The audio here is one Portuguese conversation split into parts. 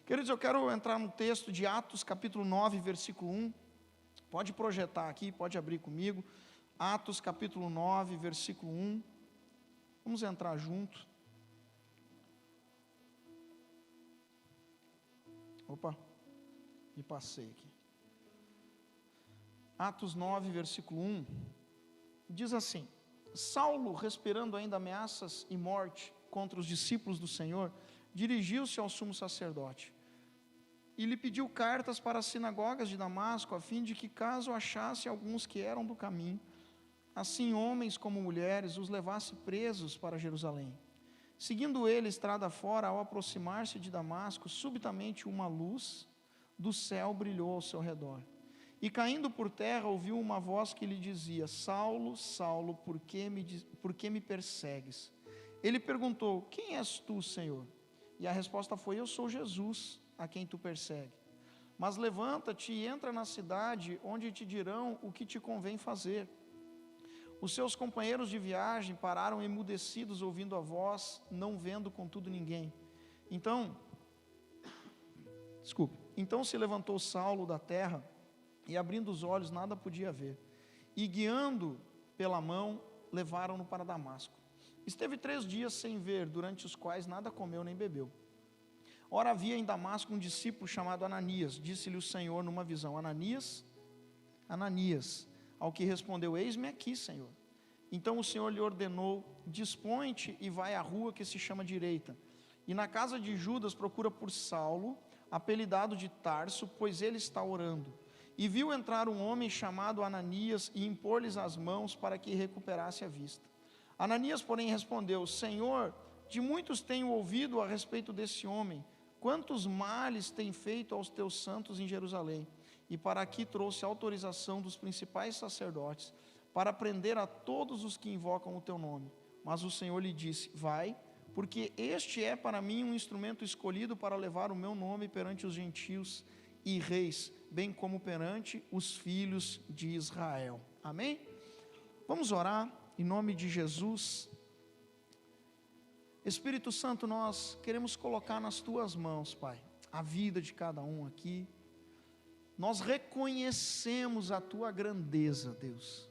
Queridos, eu quero entrar no texto de Atos, capítulo 9, versículo 1. Pode projetar aqui, pode abrir comigo. Atos, capítulo 9, versículo 1. Vamos entrar junto. Opa, me passei aqui. Atos 9, versículo 1. Diz assim: Saulo, respirando ainda ameaças e morte contra os discípulos do Senhor, dirigiu-se ao sumo sacerdote e lhe pediu cartas para as sinagogas de Damasco, a fim de que, caso achasse alguns que eram do caminho, assim homens como mulheres, os levasse presos para Jerusalém. Seguindo ele estrada fora, ao aproximar-se de Damasco, subitamente uma luz do céu brilhou ao seu redor. E caindo por terra, ouviu uma voz que lhe dizia: Saulo, Saulo, por que me persegues? Ele perguntou: Quem és tu, Senhor? E a resposta foi: Eu sou Jesus, a quem tu persegue. Mas levanta-te e entra na cidade, onde te dirão o que te convém fazer. Os seus companheiros de viagem pararam emudecidos, ouvindo a voz, não vendo contudo ninguém. Então se levantou Saulo da terra, e abrindo os olhos nada podia ver. E guiando pela mão, levaram-no para Damasco. Esteve 3 dias sem ver, durante os quais nada comeu nem bebeu. Ora, havia em Damasco um discípulo chamado Ananias. Disse-lhe o Senhor numa visão: Ananias, Ananias. Ao que respondeu: Eis-me aqui, Senhor. Então o Senhor lhe ordenou: Dispõe-te e vai à rua que se chama Direita, e na casa de Judas procura por Saulo, apelidado de Tarso, pois ele está orando. E viu entrar um homem chamado Ananias e impor-lhes as mãos para que recuperasse a vista. Ananias, porém, respondeu: Senhor, de muitos tenho ouvido a respeito desse homem, quantos males tem feito aos teus santos em Jerusalém. E para aqui trouxe autorização dos principais sacerdotes, para prender a todos os que invocam o teu nome. Mas o Senhor lhe disse: Vai, porque este é para mim um instrumento escolhido para levar o meu nome perante os gentios e reis, bem como perante os filhos de Israel. Amém? Vamos orar em nome de Jesus. Espírito Santo, nós queremos colocar nas tuas mãos, Pai, a vida de cada um aqui. Nós reconhecemos a tua grandeza, Deus,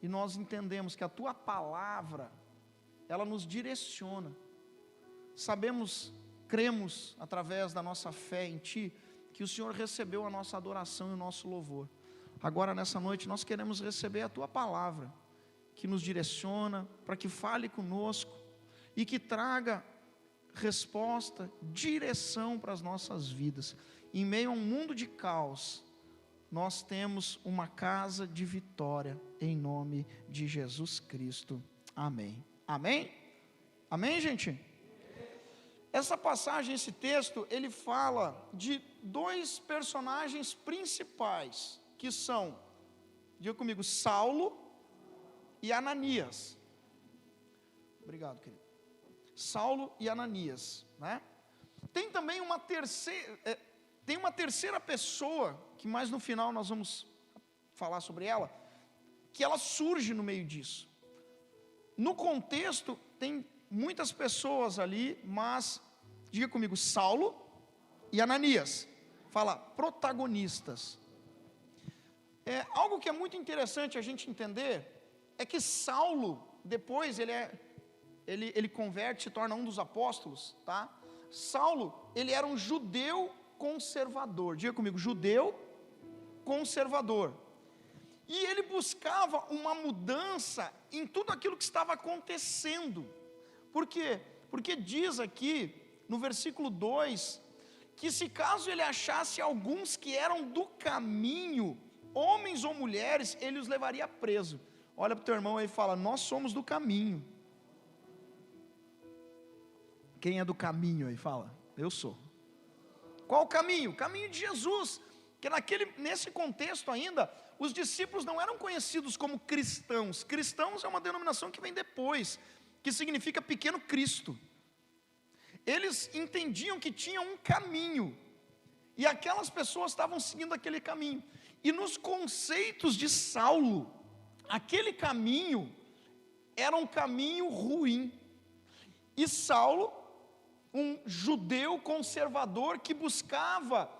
e nós entendemos que a tua palavra, ela nos direciona. Sabemos, cremos através da nossa fé em ti, que o Senhor recebeu a nossa adoração e o nosso louvor. Agora nessa noite nós queremos receber a tua palavra, que nos direciona, para que fale conosco e que traga resposta, direção para as nossas vidas. Em meio a um mundo de caos, nós temos uma casa de vitória, em nome de Jesus Cristo. Amém. Amém? Amém, gente? Essa passagem, esse texto, ele fala de 2 personagens principais, que são, diga comigo, Saulo e Ananias. Obrigado, querido. Saulo e Ananias, né? Tem também uma terceira pessoa, que mais no final nós vamos falar sobre ela, que ela surge no meio disso. No contexto, tem muitas pessoas ali, mas, diga comigo, Saulo e Ananias. Fala, protagonistas. Algo que é muito interessante a gente entender, é que Saulo, depois ele converte, se torna um dos apóstolos, tá? Saulo, ele era um judeu conservador. Diga comigo, judeu conservador. E ele buscava uma mudança em tudo aquilo que estava acontecendo. Por quê? Porque diz aqui, no versículo 2, que se caso ele achasse alguns que eram do caminho, homens ou mulheres, ele os levaria preso. Olha para o teu irmão aí e fala: nós somos do caminho. Quem é do caminho aí? Fala: eu sou. Qual o caminho? O caminho de Jesus. Que nesse contexto ainda, os discípulos não eram conhecidos como cristãos. Cristãos é uma denominação que vem depois, que significa pequeno Cristo. Eles entendiam que tinha um caminho, e aquelas pessoas estavam seguindo aquele caminho. E nos conceitos de Saulo, aquele caminho era um caminho ruim. E Saulo um judeu conservador que buscava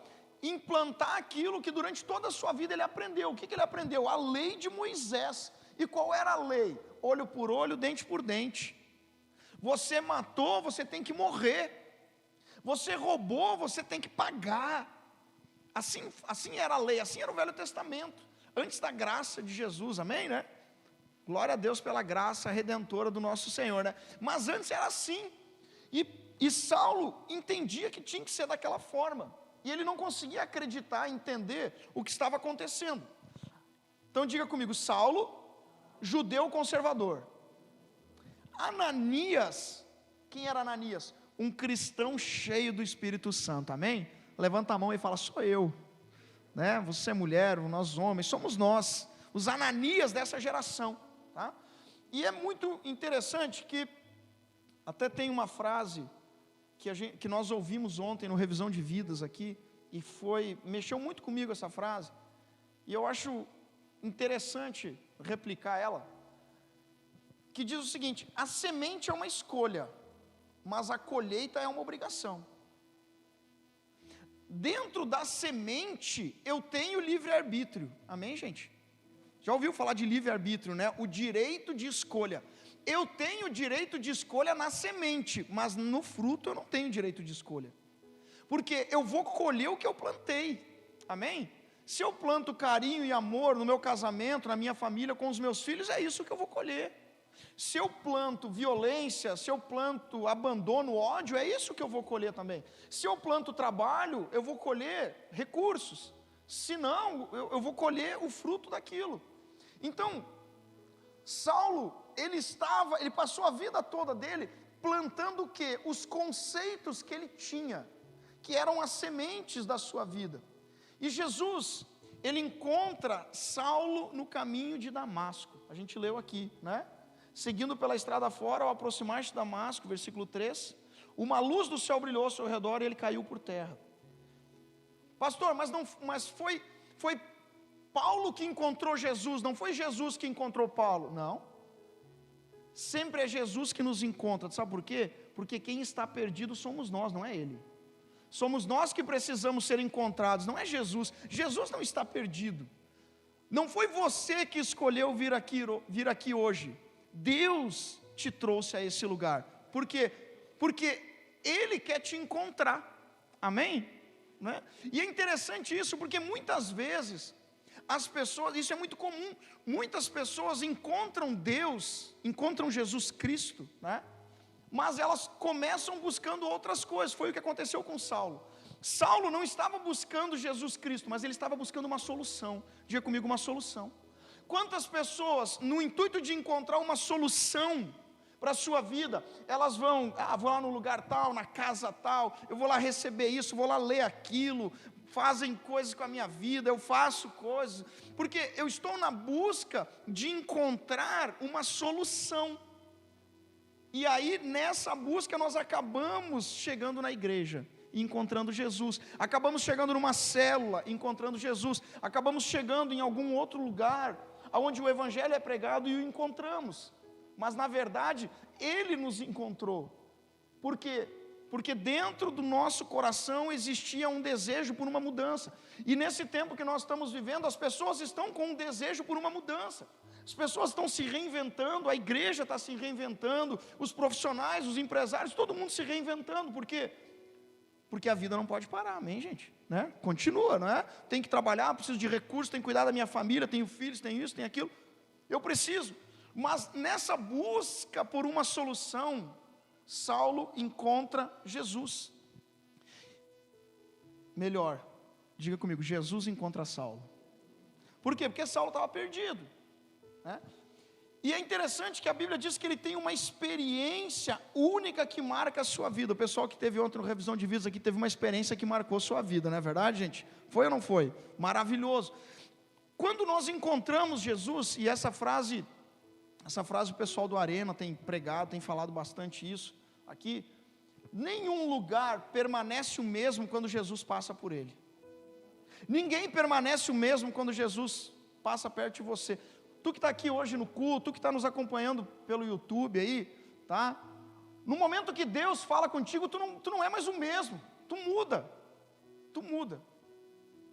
implantar aquilo que durante toda a sua vida ele aprendeu. O que ele aprendeu? A lei de Moisés. E qual era a lei? Olho por olho, dente por dente. Você matou, você tem que morrer. Você roubou, você tem que pagar. Assim era a lei, assim era o Velho Testamento, antes da graça de Jesus, amém, né? Glória a Deus pela graça redentora do nosso Senhor, né? Mas antes era assim, e Saulo entendia que tinha que ser daquela forma, e ele não conseguia acreditar, entender o que estava acontecendo. Então diga comigo, Saulo, judeu conservador. Ananias, quem era Ananias? Um cristão cheio do Espírito Santo, amém? Levanta a mão e fala, sou eu, né? Você é mulher, nós homens, somos nós, os Ananias dessa geração, tá? E é muito interessante que, até tem uma frase, que nós ouvimos ontem no Revisão de Vidas aqui, e mexeu muito comigo essa frase, e eu acho interessante replicar ela, que diz o seguinte: a semente é uma escolha, mas a colheita é uma obrigação. Dentro da semente eu tenho livre-arbítrio, amém, gente? Já ouviu falar de livre-arbítrio, né? O direito de escolha. Eu tenho direito de escolha na semente, mas no fruto eu não tenho direito de escolha, porque eu vou colher o que eu plantei, amém? Se eu planto carinho e amor no meu casamento, na minha família, com os meus filhos, é isso que eu vou colher. Se eu planto violência, se eu planto abandono, ódio, é isso que eu vou colher também. Se eu planto trabalho, eu vou colher recursos. Se não, eu vou colher o fruto daquilo. Então, Saulo, ele passou a vida toda dele plantando o quê? Os conceitos que ele tinha, que eram as sementes da sua vida. E Jesus, ele encontra Saulo no caminho de Damasco. A gente leu aqui, né? Seguindo pela estrada fora, ao aproximar-se de Damasco, versículo 3, uma luz do céu brilhou ao seu redor e ele caiu por terra. Pastor, mas foi Paulo que encontrou Jesus, não foi Jesus que encontrou Paulo, não. Sempre é Jesus que nos encontra, sabe por quê? Porque quem está perdido somos nós, não é ele. Somos nós que precisamos ser encontrados, não é Jesus. Jesus não está perdido. Não foi você que escolheu vir aqui hoje. Deus te trouxe a esse lugar. Por quê? Porque Ele quer te encontrar. Amém? Né? E é interessante isso, porque muitas vezes as pessoas, isso é muito comum, muitas pessoas encontram Deus, encontram Jesus Cristo, né? Mas elas começam buscando outras coisas. Foi o que aconteceu com Saulo. Saulo não estava buscando Jesus Cristo, mas ele estava buscando uma solução. Diga comigo, uma solução. Quantas pessoas, no intuito de encontrar uma solução para a sua vida, elas vou lá no lugar tal, na casa tal, eu vou lá receber isso, vou lá ler aquilo, fazem coisas com a minha vida, eu faço coisas, porque eu estou na busca de encontrar uma solução. E aí nessa busca nós acabamos chegando na igreja, encontrando Jesus, acabamos chegando numa célula, encontrando Jesus, acabamos chegando em algum outro lugar, onde o evangelho é pregado e o encontramos, mas na verdade Ele nos encontrou. Por quê? Porque dentro do nosso coração existia um desejo por uma mudança, e nesse tempo que nós estamos vivendo, as pessoas estão com um desejo por uma mudança, as pessoas estão se reinventando, a igreja está se reinventando, os profissionais, os empresários, todo mundo se reinventando. Por quê? Porque a vida não pode parar, amém, gente? Né? Continua, não é? Tem que trabalhar, preciso de recursos, tenho que cuidar da minha família, tenho filhos, tenho isso, tenho aquilo, eu preciso. Mas nessa busca por uma solução, Saulo encontra Jesus. Melhor, diga comigo, Jesus encontra Saulo. Por quê? Porque Saulo estava perdido, né? E é interessante que a Bíblia diz que ele tem uma experiência única que marca a sua vida. O pessoal que teve ontem no Revisão de Vidas aqui teve uma experiência que marcou a sua vida, não é verdade, gente? Foi ou não foi? Maravilhoso. Quando nós encontramos Jesus, e essa frase o pessoal do Arena tem pregado, tem falado bastante isso aqui, nenhum lugar permanece o mesmo quando Jesus passa por ele. Ninguém permanece o mesmo quando Jesus passa perto de você. Tu que está aqui hoje no culto, tu que está nos acompanhando pelo YouTube aí, tá? No momento que Deus fala contigo, tu não é mais o mesmo, tu muda,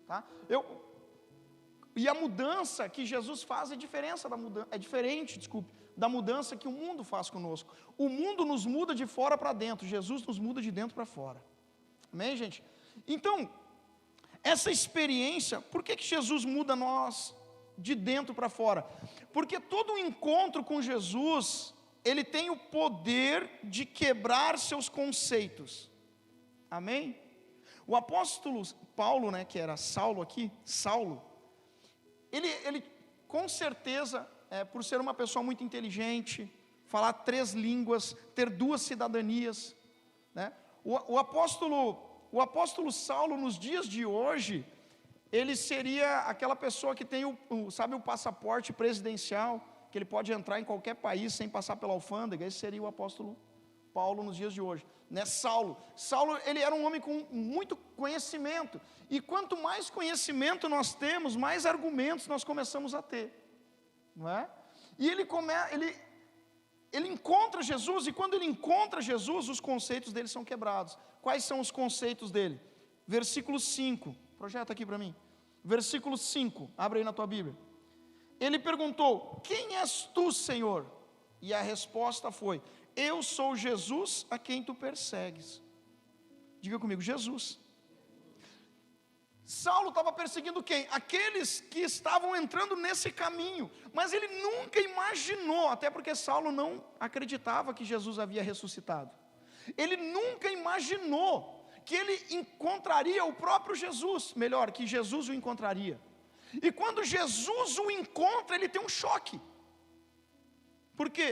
tá? E a mudança que Jesus faz é diferente da mudança que o mundo faz conosco. O mundo nos muda de fora para dentro, Jesus nos muda de dentro para fora. Amém, gente? Então, essa experiência, por que Jesus muda nós de dentro para fora? Porque todo encontro com Jesus, ele tem o poder de quebrar seus conceitos. Amém? O apóstolo Paulo, né, que era Saulo aqui, ele com certeza, por ser uma pessoa muito inteligente, falar 3 línguas, ter 2 cidadanias, né? O apóstolo Saulo, nos dias de hoje, ele seria aquela pessoa que tem o passaporte presidencial, que ele pode entrar em qualquer país sem passar pela alfândega. Esse seria o apóstolo Paulo nos dias de hoje, né? Saulo, ele era um homem com muito conhecimento, e quanto mais conhecimento nós temos, mais argumentos nós começamos a ter, não é? E ele encontra Jesus, e quando ele encontra Jesus, os conceitos dele são quebrados. Quais são os conceitos dele? Versículo 5, projeta aqui para mim, versículo 5, abre aí na tua Bíblia. Ele perguntou: quem és tu, Senhor? E a resposta foi: eu sou Jesus a quem tu persegues. Diga comigo, Jesus. Saulo estava perseguindo quem? Aqueles que estavam entrando nesse caminho, mas ele nunca imaginou, até porque Saulo não acreditava que Jesus havia ressuscitado, ele nunca imaginou que ele encontraria o próprio Jesus, melhor, que Jesus o encontraria. E quando Jesus o encontra, ele tem um choque. Por quê?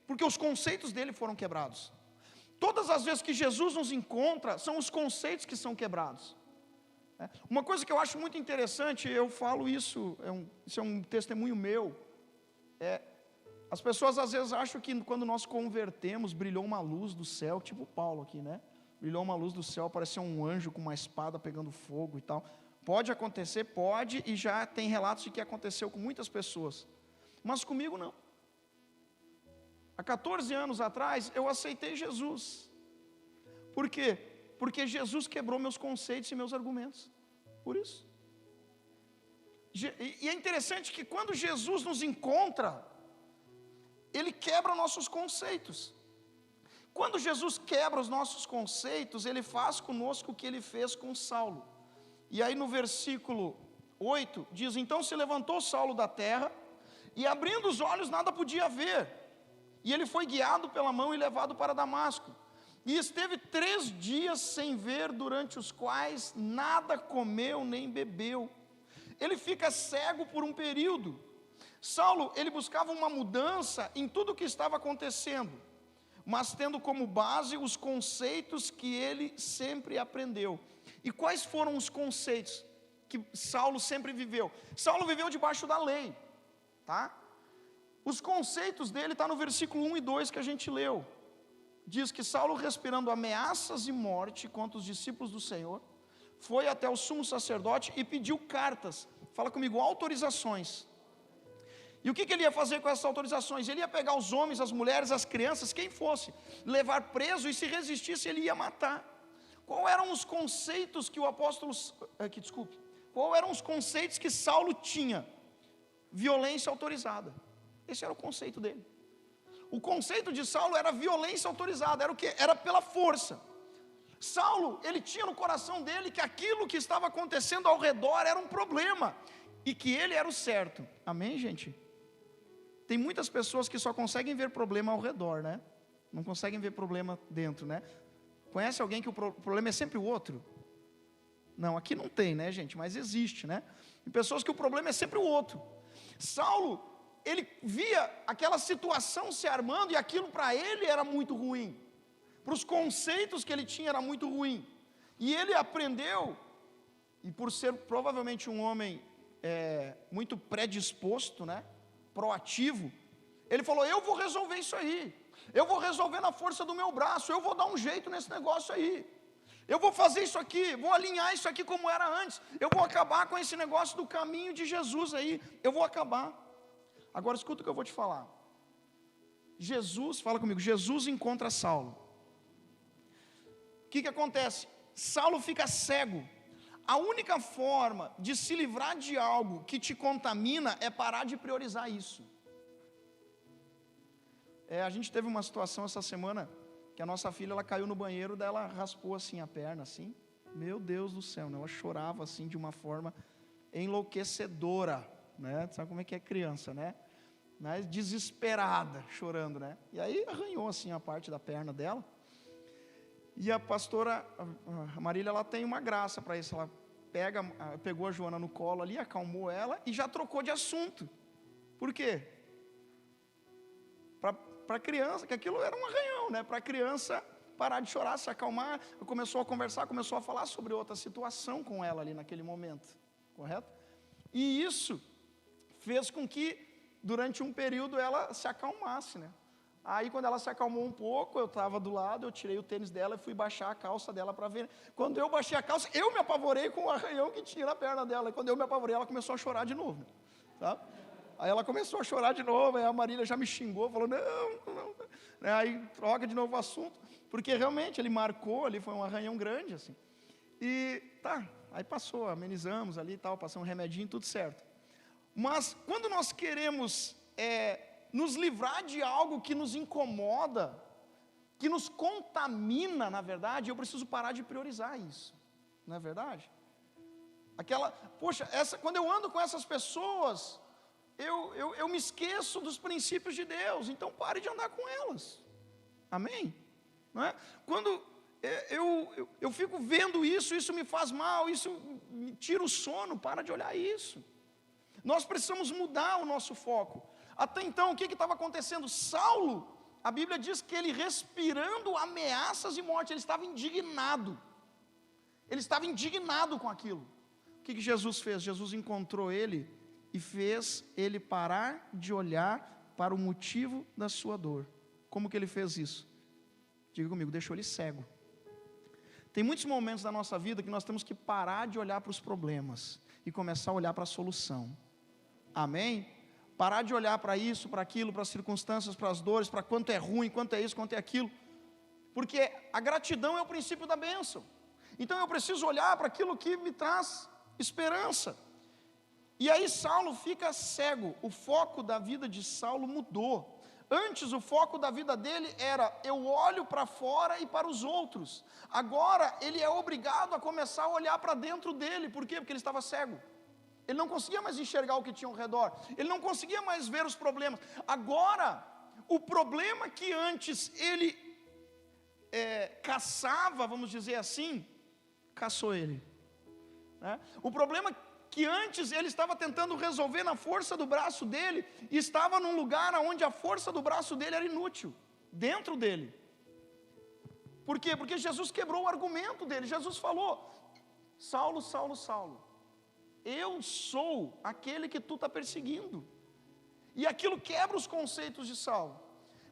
Porque os conceitos dele foram quebrados. Todas as vezes que Jesus nos encontra, são os conceitos que são quebrados. Uma coisa que eu acho muito interessante, eu falo isso, isso é um testemunho meu, as pessoas às vezes acham que quando nós convertemos, brilhou uma luz do céu, tipo Paulo aqui, né? Brilhou uma luz do céu, parecia um anjo com uma espada pegando fogo e tal. Pode acontecer, pode, e já tem relatos de que aconteceu com muitas pessoas, mas comigo não. Há 14 anos atrás, eu aceitei Jesus. Por quê? Porque Jesus quebrou meus conceitos e meus argumentos. Por isso. E é interessante que quando Jesus nos encontra, Ele quebra nossos conceitos. Quando Jesus quebra os nossos conceitos, Ele faz conosco o que Ele fez com Saulo. E aí no versículo 8, diz: então se levantou Saulo da terra, e abrindo os olhos nada podia ver. E ele foi guiado pela mão e levado para Damasco. E esteve 3 dias sem ver, durante os quais nada comeu nem bebeu. Ele fica cego por um período. Saulo, ele buscava uma mudança em tudo o que estava acontecendo, mas tendo como base os conceitos que ele sempre aprendeu. E quais foram os conceitos que Saulo sempre viveu? Saulo viveu debaixo da lei, tá? Os conceitos dele estão no versículo 1 e 2 que a gente leu. Diz que Saulo, respirando ameaças e morte contra os discípulos do Senhor, foi até o sumo sacerdote e pediu cartas. Fala comigo, autorizações. E o que ele ia fazer com essas autorizações? Ele ia pegar os homens, as mulheres, as crianças, quem fosse, levar preso, e se resistisse ele ia matar. Qual eram os conceitos que qual eram os conceitos que Saulo tinha? Violência autorizada. Esse era o conceito dele. O conceito de Saulo era violência autorizada. Era o quê? Era pela força. Saulo, ele tinha no coração dele que aquilo que estava acontecendo ao redor era um problema, e que ele era o certo. Amém, gente? Tem muitas pessoas que só conseguem ver problema ao redor, né? Não conseguem ver problema dentro, né? Conhece alguém que o problema é sempre o outro? Não, aqui não tem, né, gente? Mas existe, né? Tem pessoas que o problema é sempre o outro. Saulo, ele via aquela situação se armando, e aquilo para ele era muito ruim, para os conceitos que ele tinha era muito ruim, e ele aprendeu, e por ser provavelmente um homem muito predisposto, né, proativo, ele falou: eu vou resolver isso aí, eu vou resolver na força do meu braço, eu vou dar um jeito nesse negócio aí, eu vou fazer isso aqui, vou alinhar isso aqui como era antes, eu vou acabar com esse negócio do caminho de Jesus aí, eu vou acabar. Agora escuta o que eu vou te falar. Jesus, fala comigo, Jesus encontra Saulo. O que acontece? Saulo fica cego. A única forma de se livrar de algo que te contamina é parar de priorizar isso. A gente teve uma situação essa semana, que a nossa filha, ela caiu no banheiro, daí ela raspou assim a perna, assim, meu Deus do céu, né? Ela chorava assim de uma forma enlouquecedora, né? Sabe como é que é criança, né? Desesperada, chorando, né? E aí arranhou assim a parte da perna dela. E a pastora, a Marília, ela tem uma graça para isso. Ela pegou a Joana no colo ali, acalmou ela e já trocou de assunto. Por quê? Para a criança, que aquilo era um arranhão, né? Para a criança parar de chorar, se acalmar, começou a conversar, começou a falar sobre outra situação com ela ali naquele momento, correto? E isso fez com que, durante um período, ela se acalmasse, né? Aí, quando ela se acalmou um pouco, eu estava do lado, eu tirei o tênis dela e fui baixar a calça dela para ver. Quando eu baixei a calça, eu me apavorei com o arranhão que tinha na perna dela. E quando eu me apavorei, ela começou a chorar de novo, sabe? Aí ela começou a chorar de novo, aí a Marília já me xingou, falou, não. Aí troca de novo o assunto, porque realmente ele marcou ali, foi um arranhão grande, assim. E tá, aí passou, amenizamos ali e tal, passamos um remedinho, tudo certo. Mas quando nós queremos nos livrar de algo que nos incomoda, que nos contamina, na verdade, eu preciso parar de priorizar isso, não é verdade? Quando eu ando com essas pessoas, eu me esqueço dos princípios de Deus, então pare de andar com elas, amém? Não é? Quando eu fico vendo isso me faz mal, isso me tira o sono, para de olhar isso. Nós precisamos mudar o nosso foco. Até então, o que estava acontecendo? Saulo, a Bíblia diz que ele, respirando ameaças de morte, ele estava indignado com aquilo. O que Jesus fez? Jesus encontrou ele e fez ele parar de olhar para o motivo da sua dor. Como que ele fez isso? Diga comigo, deixou ele cego. Tem muitos momentos da nossa vida que nós temos que parar de olhar para os problemas e começar a olhar para a solução. Amém? Parar de olhar para isso, para aquilo, para as circunstâncias, para as dores, para quanto é ruim, quanto é isso, quanto é aquilo. Porque a gratidão é o princípio da bênção. Então eu preciso olhar para aquilo que me traz esperança. E aí Saulo fica cego. O foco da vida de Saulo mudou. Antes o foco da vida dele era, eu olho para fora e para os outros. Agora ele é obrigado a começar a olhar para dentro dele. Por quê? Porque ele estava cego. Ele não conseguia mais enxergar o que tinha ao redor. Ele não conseguia mais ver os problemas. Agora, o problema que antes ele caçava, vamos dizer assim, caçou ele, né? O problema que antes ele estava tentando resolver na força do braço dele, estava num lugar onde a força do braço dele era inútil, dentro dele. Por quê? Porque Jesus quebrou o argumento dele. Jesus falou, Saulo, Saulo, Saulo, eu sou aquele que tu está perseguindo. E aquilo quebra os conceitos de Saulo.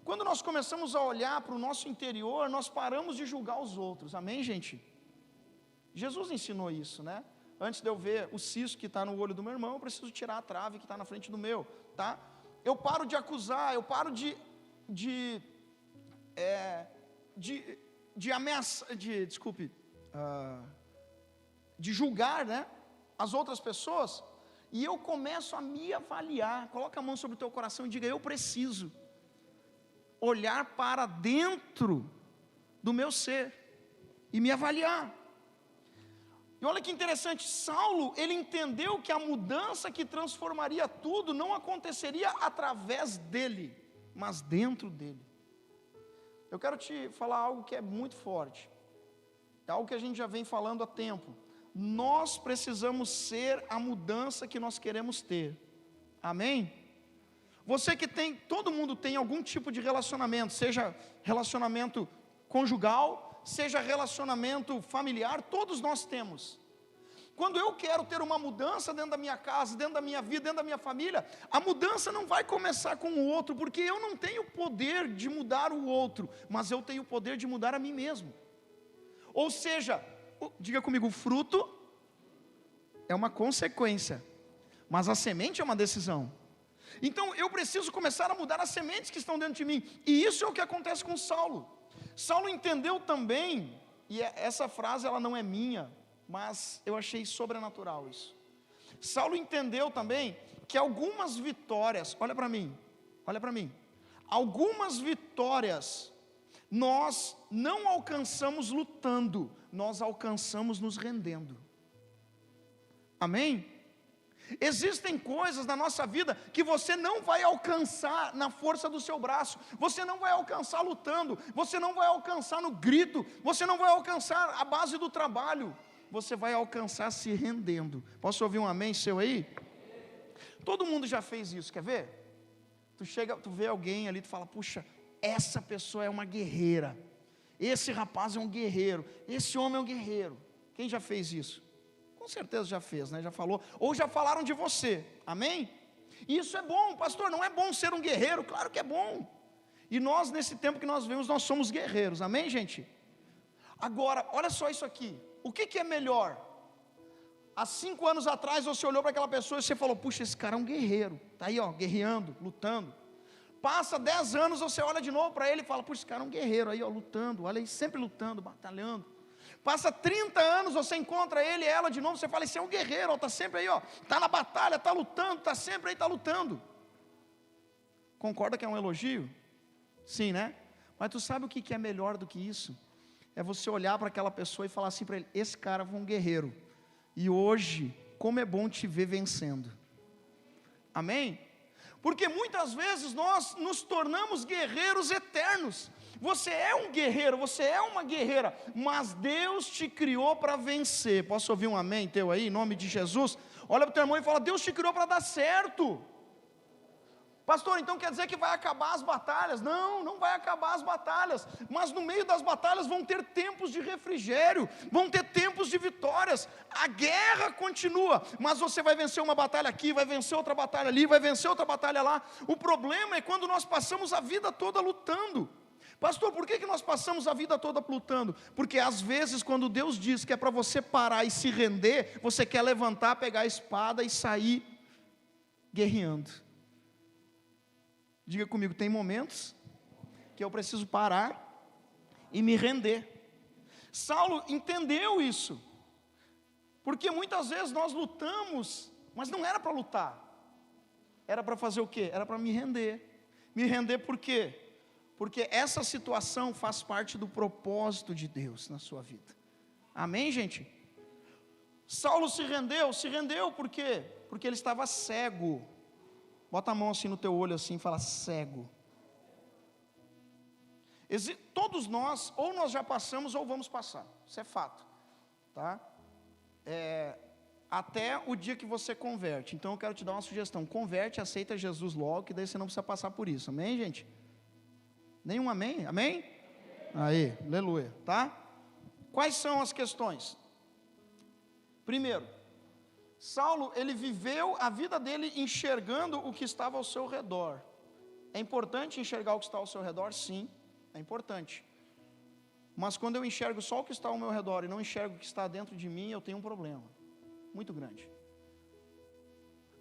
Quando nós começamos a olhar para o nosso interior, nós paramos de julgar os outros, amém, gente? Jesus ensinou isso, né? Antes de eu ver o cisco que está no olho do meu irmão, eu preciso tirar a trave que está na frente do meu, tá? Eu paro de acusar, eu paro de ameaçar, de julgar, né, as outras pessoas, e eu começo a me avaliar. Coloca a mão sobre o teu coração e diga, eu preciso olhar para dentro do meu ser e me avaliar. E olha que interessante, Saulo, ele entendeu que a mudança que transformaria tudo não aconteceria através dele, mas dentro dele. Eu quero te falar algo que é muito forte, é algo que a gente já vem falando há tempo. Nós precisamos ser a mudança que nós queremos ter, amém? Você que tem, todo mundo tem algum tipo de relacionamento, seja relacionamento conjugal, seja relacionamento familiar, todos nós temos. Quando eu quero ter uma mudança dentro da minha casa, dentro da minha vida, dentro da minha família, a mudança não vai começar com o outro, porque eu não tenho poder de mudar o outro, mas eu tenho o poder de mudar a mim mesmo. Ou seja, diga comigo, o fruto é uma consequência, mas a semente é uma decisão. Então eu preciso começar a mudar as sementes que estão dentro de mim. E isso é o que acontece com Saulo. Saulo entendeu também, e essa frase ela não é minha, mas eu achei sobrenatural isso. Saulo entendeu também que algumas vitórias, olha para mim, algumas vitórias nós não alcançamos lutando, nós alcançamos nos rendendo. Amém? Existem coisas na nossa vida que você não vai alcançar na força do seu braço, você não vai alcançar lutando, você não vai alcançar no grito, você não vai alcançar a base do trabalho, você vai alcançar se rendendo. Posso ouvir um amém seu aí? Todo mundo já fez isso, quer ver? Tu vê alguém ali, tu fala, puxa, essa pessoa é uma guerreira, esse rapaz é um guerreiro, esse homem é um guerreiro. Quem já fez isso? Com certeza já fez, né? Já falou, ou já falaram de você, amém? Isso é bom, pastor, não é bom ser um guerreiro? Claro que é bom. E nós, nesse tempo que nós vivemos, nós somos guerreiros, amém, gente? Agora, olha só isso aqui, o que é melhor? Há 5 anos atrás você olhou para aquela pessoa e você falou, puxa, esse cara é um guerreiro, está aí ó, guerreando, lutando. Passa 10 anos, você olha de novo para ele e fala, puxa, esse cara é um guerreiro aí ó, lutando, olha aí, sempre lutando, batalhando. Passa 30 anos, você encontra ele e ela de novo, você fala, esse é um guerreiro, está sempre aí ó, está na batalha, está lutando, está sempre aí, está lutando. Concorda que é um elogio? Sim, né? Mas tu sabe o que é melhor do que isso? É você olhar para aquela pessoa e falar assim para ele, esse cara foi um guerreiro, e hoje, como é bom te ver vencendo. Amém? Porque muitas vezes nós nos tornamos guerreiros eternos. Você é um guerreiro, você é uma guerreira, mas Deus te criou para vencer. Posso ouvir um amém teu aí, em nome de Jesus? Olha para o teu irmão e fala, Deus te criou para dar certo. Pastor, então quer dizer que vai acabar as batalhas? Não, não vai acabar as batalhas, mas no meio das batalhas vão ter tempos de refrigério, vão ter tempos de vitórias, a guerra continua, mas você vai vencer uma batalha aqui, vai vencer outra batalha ali, vai vencer outra batalha lá. O problema é quando nós passamos a vida toda lutando. Pastor, por que nós passamos a vida toda lutando? Porque às vezes quando Deus diz que é para você parar e se render, você quer levantar, pegar a espada e sair guerreando. Diga comigo, tem momentos que eu preciso parar e me render. Saulo entendeu isso, porque muitas vezes nós lutamos, mas não era para lutar, era para fazer o quê? Era para me render. Me render por quê? Porque essa situação faz parte do propósito de Deus na sua vida. Amém, gente? Saulo se rendeu por quê? Porque ele estava cego. Bota a mão assim no teu olho assim e fala, cego. Todos nós, ou nós já passamos ou vamos passar, isso é fato, tá? Até o dia que você converte. Então eu quero te dar uma sugestão, converte, aceita Jesus logo, que daí você não precisa passar por isso, amém, gente? Nenhum amém? Amém? Aí, aleluia, tá? Quais são as questões? Primeiro, Saulo, ele viveu a vida dele enxergando o que estava ao seu redor. É importante enxergar o que está ao seu redor? Sim, é importante. Mas quando eu enxergo só o que está ao meu redor e não enxergo o que está dentro de mim, eu tenho um problema muito grande.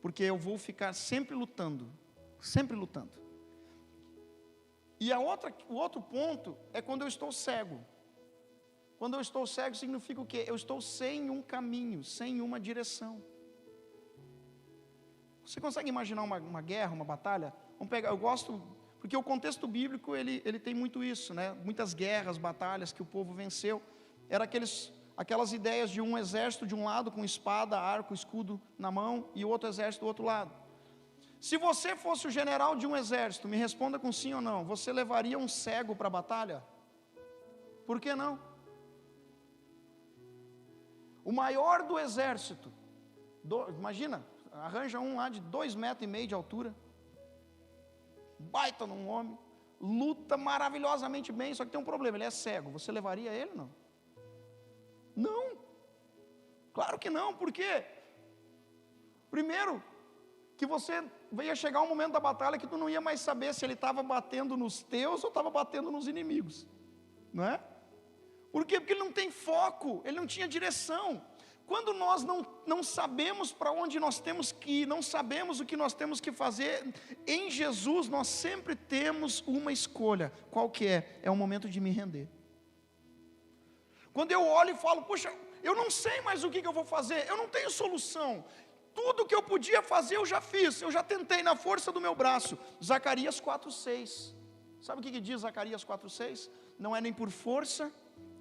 Porque eu vou ficar sempre lutando, sempre lutando. E o outro ponto é quando eu estou cego. Quando eu estou cego significa o quê? Eu estou sem um caminho, sem uma direção. Você consegue imaginar uma guerra, uma batalha? Vamos pegar, eu gosto, porque o contexto bíblico ele tem muito isso, né? Muitas guerras, batalhas que o povo venceu, era aquelas ideias de um exército de um lado com espada, arco, escudo na mão e o outro exército do outro lado. Se você fosse o general de um exército, me responda com sim ou não, você levaria um cego para a batalha? Por que não? O maior do exército, imagina, arranja um lá de 2,5 metros de altura, baita num homem, luta maravilhosamente bem, só que tem um problema, ele é cego, você levaria ele ou não? Não, claro que não, por quê? Primeiro, que você ia chegar um momento da batalha que tu não ia mais saber se ele estava batendo nos teus ou estava batendo nos inimigos, não é? Por quê? Porque ele não tem foco, ele não tinha direção. Quando nós não sabemos para onde nós temos que ir, não sabemos o que nós temos que fazer, em Jesus nós sempre temos uma escolha. Qual que é? É o momento de me render. Quando eu olho e falo, poxa, eu não sei mais o que eu vou fazer, eu não tenho solução. Tudo que eu podia fazer eu já fiz, eu já tentei na força do meu braço. Zacarias 4,6. Sabe o que diz Zacarias 4,6? Não é nem por força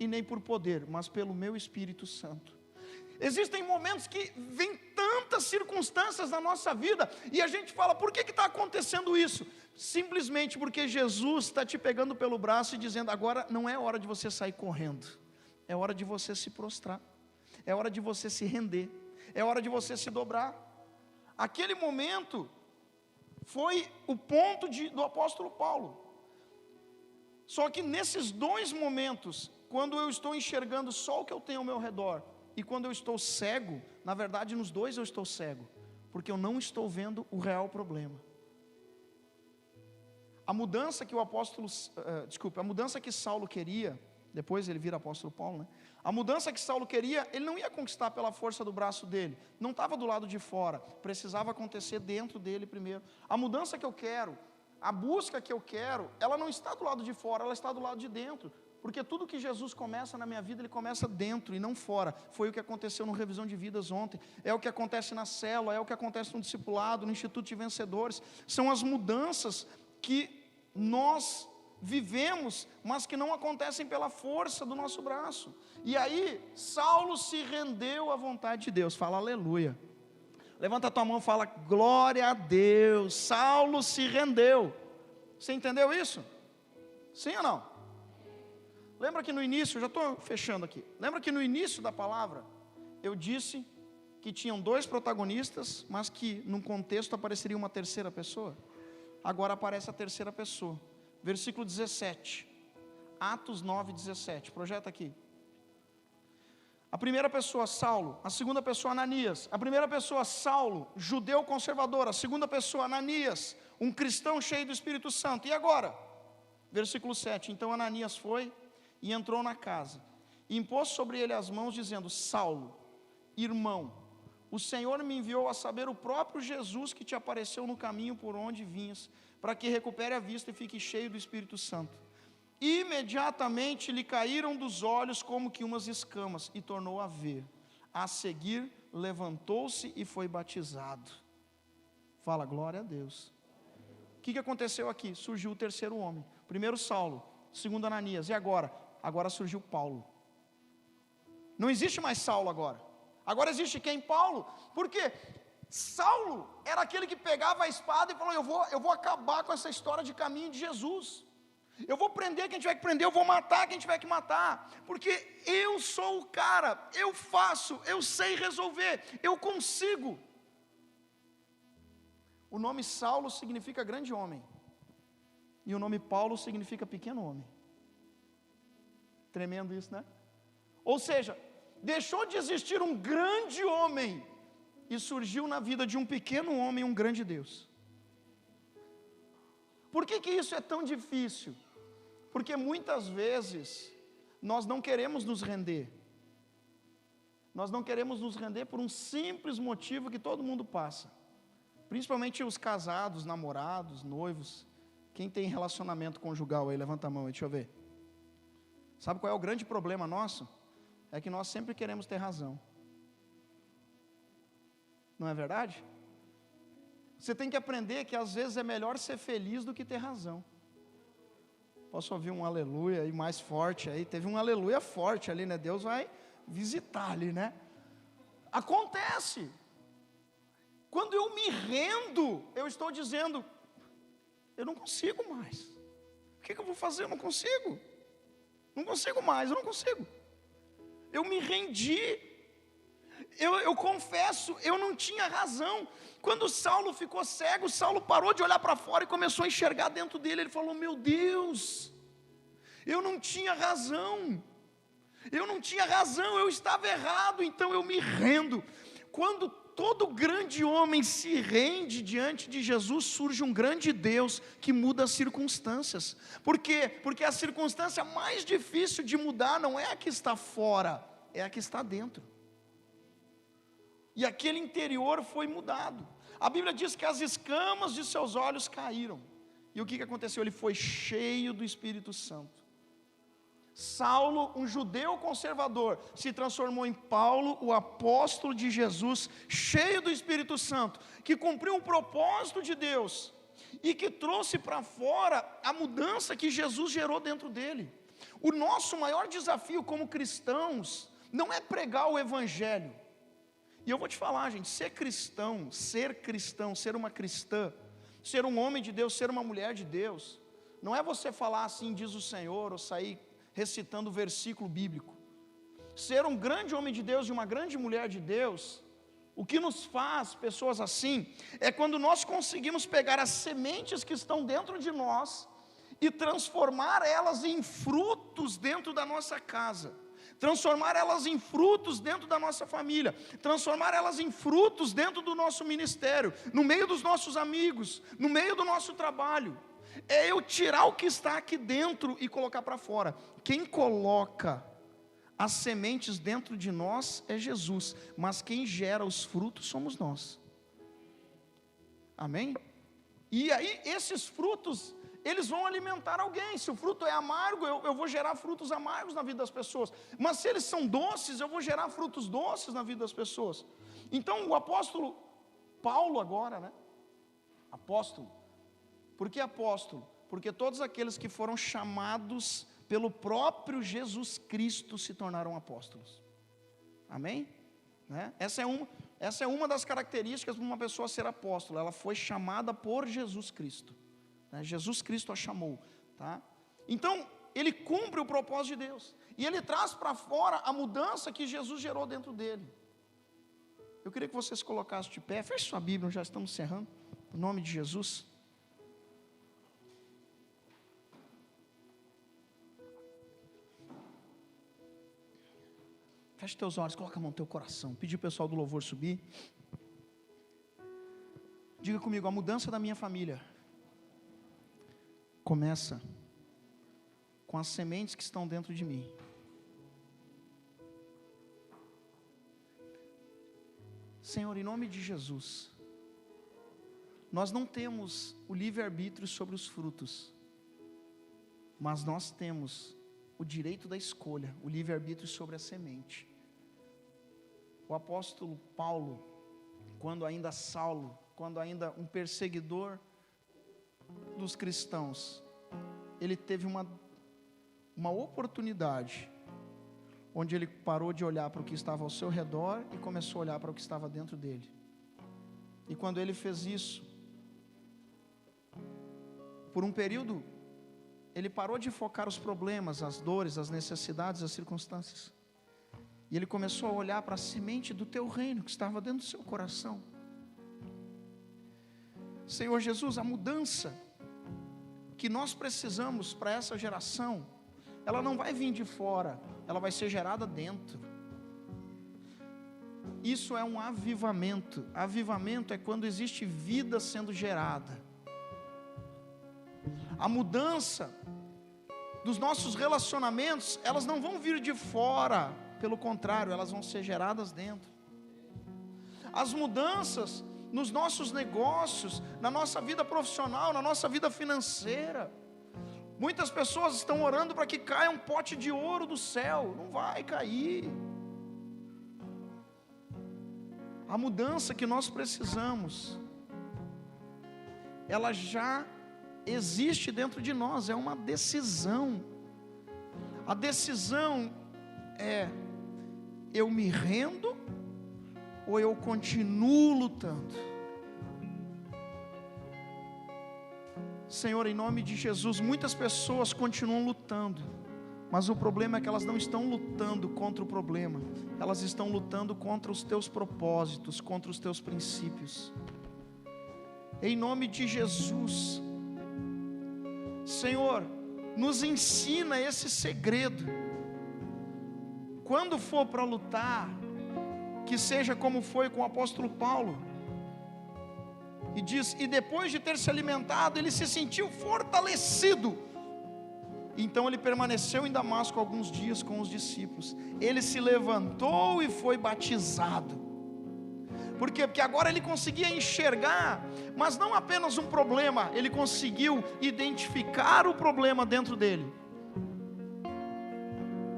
e nem por poder, mas pelo meu Espírito Santo. Existem momentos que vem tantas circunstâncias na nossa vida, e a gente fala, por que está acontecendo isso? Simplesmente porque Jesus está te pegando pelo braço e dizendo, agora não é hora de você sair correndo, é hora de você se prostrar, é hora de você se render, é hora de você se dobrar. Aquele momento foi o ponto do apóstolo Paulo. Só que nesses dois momentos, quando eu estou enxergando só o que eu tenho ao meu redor, e quando eu estou cego, na verdade nos dois eu estou cego, porque eu não estou vendo o real problema. A mudança que a mudança que Saulo queria, depois ele vira apóstolo Paulo, né? A mudança que Saulo queria, ele não ia conquistar pela força do braço dele, não estava do lado de fora, precisava acontecer dentro dele primeiro. A mudança que eu quero, a busca que eu quero, ela não está do lado de fora, ela está do lado de dentro. Porque tudo que Jesus começa na minha vida, Ele começa dentro e não fora. Foi o que aconteceu no Revisão de Vidas ontem, é o que acontece na célula, é o que acontece no discipulado, no Instituto de Vencedores. São as mudanças que nós vivemos, mas que não acontecem pela força do nosso braço. E aí, Saulo se rendeu à vontade de Deus. Fala aleluia. Levanta a tua mão e fala glória a Deus. Saulo se rendeu. Você entendeu isso? Sim ou não? Lembra que no início, já estou fechando aqui. Lembra que no início da palavra, eu disse que tinham dois protagonistas, mas que num contexto apareceria uma terceira pessoa? Agora aparece a terceira pessoa. Versículo 17. Atos 9:17. Projeta aqui. A primeira pessoa, Saulo. A segunda pessoa, Ananias. A primeira pessoa, Saulo, judeu conservador. A segunda pessoa, Ananias, um cristão cheio do Espírito Santo. E agora? Versículo 7. Então Ananias foi e entrou na casa, e impôs sobre ele as mãos, dizendo: Saulo, irmão, o Senhor me enviou a saber o próprio Jesus que te apareceu no caminho por onde vinhas, para que recupere a vista e fique cheio do Espírito Santo. Imediatamente lhe caíram dos olhos como que umas escamas, e tornou a ver. A seguir, levantou-se e foi batizado. Fala, glória a Deus. O que aconteceu aqui? Surgiu o terceiro homem. Primeiro Saulo, segundo Ananias, e agora? Agora surgiu Paulo. Não existe mais Saulo agora. Agora existe quem? Paulo. Porque Saulo era aquele que pegava a espada e falou: eu vou acabar com essa história de caminho de Jesus. Eu vou prender quem tiver que prender, eu vou matar quem tiver que matar. Porque eu sou o cara, eu faço, eu sei resolver, eu consigo. O nome Saulo significa grande homem, e o nome Paulo significa pequeno homem. Tremendo isso, né? Ou seja, deixou de existir um grande homem e surgiu na vida de um pequeno homem um grande Deus. Por que isso é tão difícil? Porque muitas vezes nós não queremos nos render. Nós não queremos nos render por um simples motivo que todo mundo passa. Principalmente os casados, namorados, noivos. Quem tem relacionamento conjugal aí, levanta a mão aí, deixa eu ver. Sabe qual é o grande problema nosso? É que nós sempre queremos ter razão. Não é verdade? Você tem que aprender que às vezes é melhor ser feliz do que ter razão. Posso ouvir um aleluia aí mais forte aí? Teve um aleluia forte ali, né? Deus vai visitar ali, né? Acontece. Quando eu me rendo, eu estou dizendo: eu não consigo mais. O que eu vou fazer? Eu não consigo. Não consigo mais, eu não consigo. Eu me rendi. Eu confesso, eu não tinha razão. Quando Saulo ficou cego, Saulo parou de olhar para fora e começou a enxergar dentro dele. Ele falou: meu Deus, eu não tinha razão. Eu não tinha razão, eu estava errado, então eu me rendo. Quando todo grande homem se rende diante de Jesus, surge um grande Deus que muda as circunstâncias. Por quê? Porque a circunstância mais difícil de mudar não é a que está fora, é a que está dentro. e aquele interior foi mudado. A Bíblia diz que as escamas de seus olhos caíram. E o que aconteceu? Ele foi cheio do Espírito Santo. Saulo, um judeu conservador, se transformou em Paulo, o apóstolo de Jesus, cheio do Espírito Santo, que cumpriu o propósito de Deus e que trouxe para fora a mudança que Jesus gerou dentro dele. O nosso maior desafio como cristãos não é pregar o Evangelho. E eu vou te falar, gente, ser cristão, ser uma cristã, ser um homem de Deus, ser uma mulher de Deus, não é você falar assim, diz o Senhor, ou sair recitando versículo bíblico. Ser um grande homem de Deus e uma grande mulher de Deus, o que nos faz pessoas assim, é quando nós conseguimos pegar as sementes que estão dentro de nós e transformar elas em frutos dentro da nossa casa, transformar elas em frutos dentro da nossa família, transformar elas em frutos dentro do nosso ministério, no meio dos nossos amigos, no meio do nosso trabalho. É eu tirar o que está aqui dentro e colocar para fora. Quem coloca as sementes dentro de nós é Jesus, mas quem gera os frutos somos nós. Amém? E aí esses frutos, eles vão alimentar alguém. Se o fruto é amargo, eu vou gerar frutos amargos na vida das pessoas. Mas se eles são doces, eu vou gerar frutos doces na vida das pessoas. Então o apóstolo Paulo agora, né? Apóstolo. Por que apóstolo? Porque todos aqueles que foram chamados pelo próprio Jesus Cristo se tornaram apóstolos. Amém? Né? Essa é uma das características de uma pessoa ser apóstolo. Ela foi chamada por Jesus Cristo. Jesus Cristo a chamou, tá? Então, ele cumpre o propósito de Deus, e ele traz para fora a mudança que Jesus gerou dentro dele. Eu queria que vocês colocassem de pé, feche sua Bíblia, já estamos encerrando, em nome de Jesus. Feche teus olhos, coloca a mão no teu coração, pede o pessoal do louvor subir. Diga comigo, a mudança da minha família começa com as sementes que estão dentro de mim. Senhor, em nome de Jesus, nós não temos o livre-arbítrio sobre os frutos, mas nós temos o direito da escolha, o livre-arbítrio sobre a semente. O apóstolo Paulo, quando ainda Saulo, quando ainda um perseguidor dos cristãos, ele teve uma oportunidade, onde ele parou de olhar para o que estava ao seu redor e começou a olhar para o que estava dentro dele. E quando ele fez isso, por um período, ele parou de focar os problemas, as dores, as necessidades, as circunstâncias, e ele começou a olhar para a semente do teu reino, que estava dentro do seu coração. Senhor Jesus, a mudança que nós precisamos para essa geração, ela não vai vir de fora, ela vai ser gerada dentro. Isso é um avivamento. Avivamento é quando existe vida sendo gerada. A mudança dos nossos relacionamentos, elas não vão vir de fora, pelo contrário, elas vão ser geradas dentro. As mudanças nos nossos negócios, na nossa vida profissional, na nossa vida financeira. Muitas pessoas estão orando para que caia um pote de ouro do céu. Não vai cair. A mudança que nós precisamos, ela já existe dentro de nós, é uma decisão. A decisão é: eu me rendo ou eu continuo lutando? Senhor, em nome de Jesus, muitas pessoas continuam lutando, mas o problema é que elas não estão lutando contra o problema, elas estão lutando contra os teus propósitos, contra os teus princípios. Em nome de Jesus, Senhor, nos ensina esse segredo. Quando for para lutar, que seja como foi com o apóstolo Paulo. E diz, e depois de ter se alimentado, ele se sentiu fortalecido. Então ele permaneceu em Damasco alguns dias com os discípulos. Ele se levantou e foi batizado. Por quê? Porque agora ele conseguia enxergar, mas não apenas um problema, ele conseguiu identificar o problema dentro dele.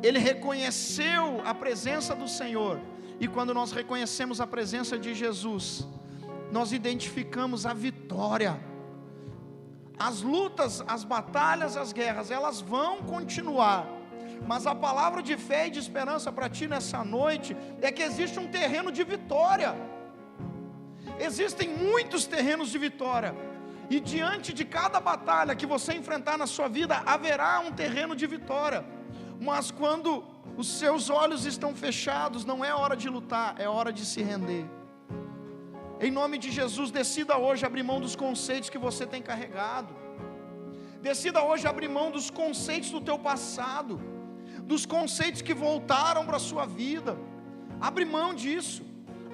Ele reconheceu a presença do Senhor, e quando nós reconhecemos a presença de Jesus, nós identificamos a vitória. As lutas, as batalhas, as guerras, elas vão continuar, mas a palavra de fé e de esperança para ti nessa noite, é que existe um terreno de vitória. Existem muitos terrenos de vitória, e diante de cada batalha que você enfrentar na sua vida, haverá um terreno de vitória. Mas quando os seus olhos estão fechados, não é hora de lutar, é hora de se render. Em nome de Jesus, decida hoje abrir mão dos conceitos que você tem carregado. Decida hoje abrir mão dos conceitos do teu passado, dos conceitos que voltaram para a sua vida. Abre mão disso.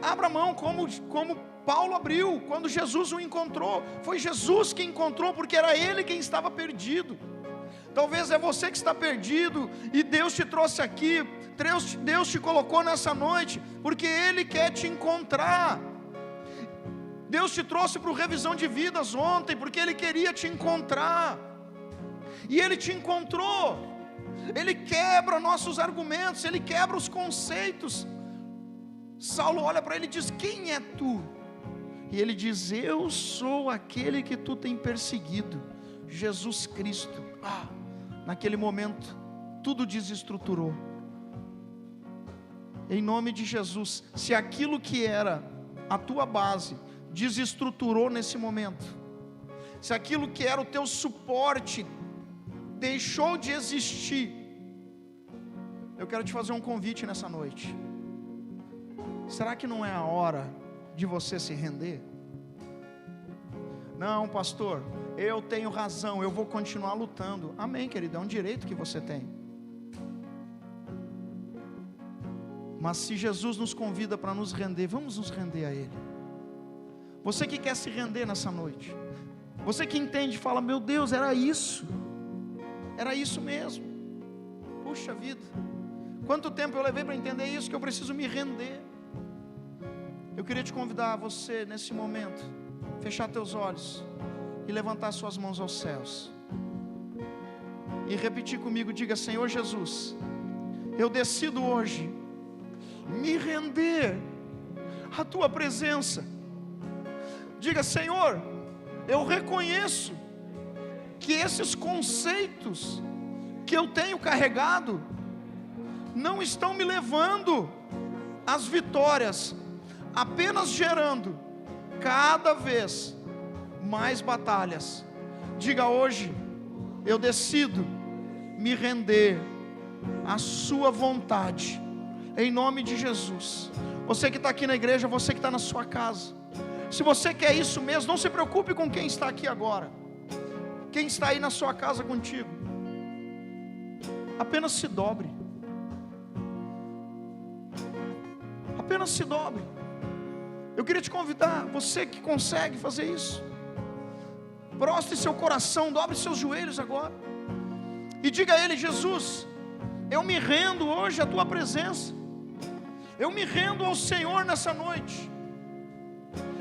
Abra mão como Paulo abriu quando Jesus o encontrou. Foi Jesus que encontrou, porque era ele quem estava perdido. Talvez é você que está perdido, e Deus te trouxe aqui, Deus te colocou nessa noite, porque Ele quer te encontrar. Deus te trouxe para o Revisão de Vidas ontem, porque Ele queria te encontrar, e Ele te encontrou. Ele quebra nossos argumentos, Ele quebra os conceitos. Saulo olha para ele e diz: quem é tu? E ele diz: eu sou aquele que tu tem perseguido, Jesus Cristo. Naquele momento, tudo desestruturou. Em nome de Jesus, se aquilo que era a tua base desestruturou nesse momento, se aquilo que era o teu suporte deixou de existir, eu quero te fazer um convite nessa noite. Será que não é a hora de você se render? Não, pastor, eu tenho razão, eu vou continuar lutando. Amém, querido, é um direito que você tem. Mas se Jesus nos convida para nos render, vamos nos render a Ele. Você que quer se render nessa noite, você que entende, fala: meu Deus, era isso mesmo. Puxa vida, quanto tempo eu levei para entender isso, que eu preciso me render. Eu queria te convidar a você nesse momento, fechar teus olhos e levantar suas mãos aos céus e repetir comigo. Diga: Senhor Jesus, eu decido hoje me render à tua presença. Diga: Senhor, eu reconheço que esses conceitos que eu tenho carregado não estão me levando às vitórias, apenas gerando cada vez mais batalhas. Diga: hoje eu decido me render à sua vontade, em nome de Jesus. Você que está aqui na igreja, você que está na sua casa, se você quer isso mesmo, não se preocupe com quem está aqui agora, quem está aí na sua casa contigo, apenas se dobre, apenas se dobre. Eu queria te convidar, você que consegue fazer isso, prostre seu coração, dobre seus joelhos agora e diga a Ele: Jesus, eu me rendo hoje à tua presença, eu me rendo ao Senhor nessa noite,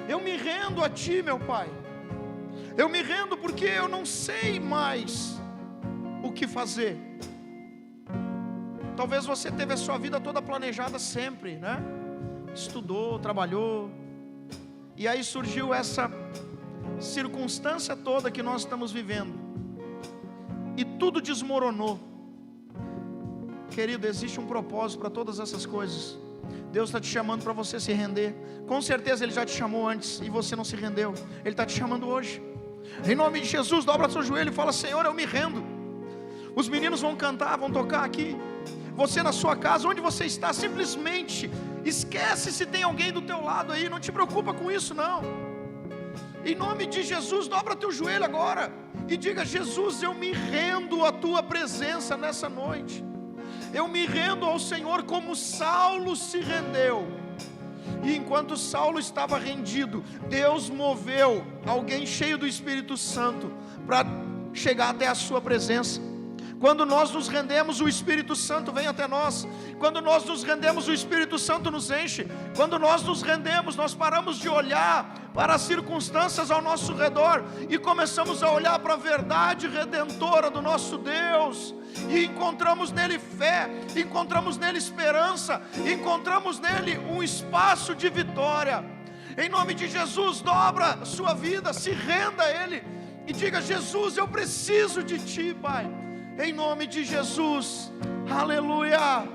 eu me rendo a ti, meu Pai, eu me rendo porque eu não sei mais o que fazer. Talvez você teve a sua vida toda planejada sempre, né? Estudou, trabalhou, e aí surgiu essa circunstância toda que nós estamos vivendo, e tudo desmoronou. Querido, existe um propósito para todas essas coisas. Deus está te chamando para você se render. Com certeza Ele já te chamou antes e você não se rendeu. Ele está te chamando hoje. Em nome de Jesus, dobra seu joelho e fala: Senhor, eu me rendo. Os meninos vão cantar, vão tocar aqui. Você na sua casa, onde você está, simplesmente esquece se tem alguém do teu lado aí. Não te preocupa com isso não. Em nome de Jesus, dobra teu joelho agora e diga: Jesus, eu me rendo à tua presença nessa noite. Eu me rendo ao Senhor como Saulo se rendeu. E enquanto Saulo estava rendido, Deus moveu alguém cheio do Espírito Santo para chegar até a sua presença. Quando nós nos rendemos, o Espírito Santo vem até nós. Quando nós nos rendemos, o Espírito Santo nos enche. Quando nós nos rendemos, nós paramos de olhar para as circunstâncias ao nosso redor e começamos a olhar para a verdade redentora do nosso Deus, e encontramos nele fé, encontramos nele esperança, encontramos nele um espaço de vitória. Em nome de Jesus, dobra a sua vida, se renda a Ele e diga: Jesus, eu preciso de Ti, Pai. Em nome de Jesus, aleluia.